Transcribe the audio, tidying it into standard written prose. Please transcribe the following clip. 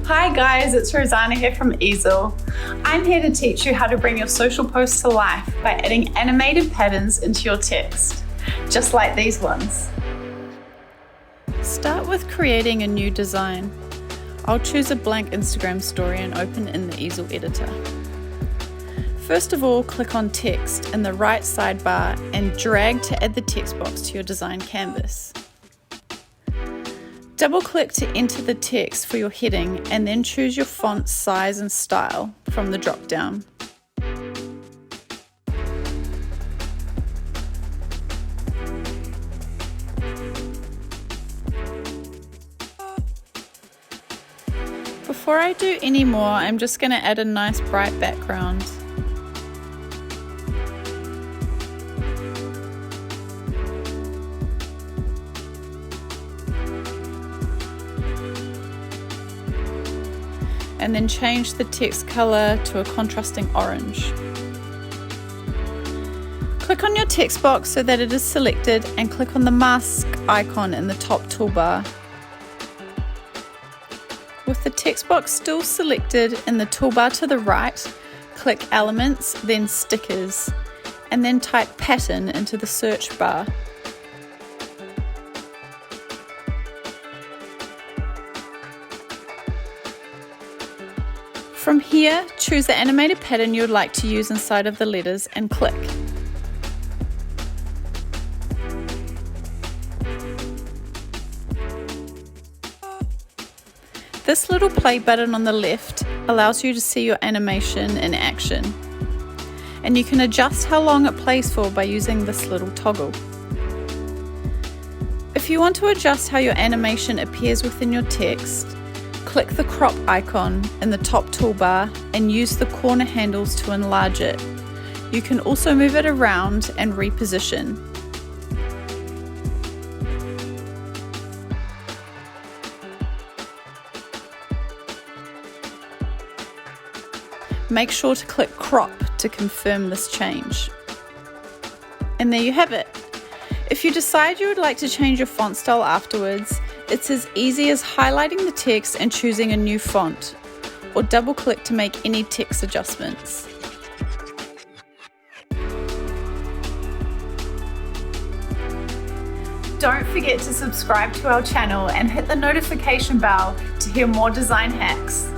Hi guys, it's Rozanna here from Easil. I'm here to teach you how to bring your social posts to life by adding animated patterns into your text, just like these ones. Start with creating a new design. I'll choose a blank Instagram story and open in the Easil editor. First of all, click on text in the right sidebar and drag to add the text box to your design canvas. Double-click to enter the text for your heading and then choose your font size and style from the drop-down. Before I do any more, I'm just going to add a nice bright background. And then change the text color to a contrasting orange. Click on your text box so that it is selected and click on the mask icon in the top toolbar. With the text box still selected in the toolbar to the right, click Elements, then Stickers, and then type Pattern into the search bar. From here, choose the animated pattern you would like to use inside of the letters and click. This little play button on the left allows you to see your animation in action, and you can adjust how long it plays for by using this little toggle. If you want to adjust how your animation appears within your text, click the crop icon in the top toolbar and use the corner handles to enlarge it. You can also move it around and reposition. Make sure to click crop to confirm this change. And there you have it. If you decide you would like to change your font style afterwards, it's as easy as highlighting the text and choosing a new font, or double-click to make any text adjustments. Don't forget to subscribe to our channel and hit the notification bell to hear more design hacks.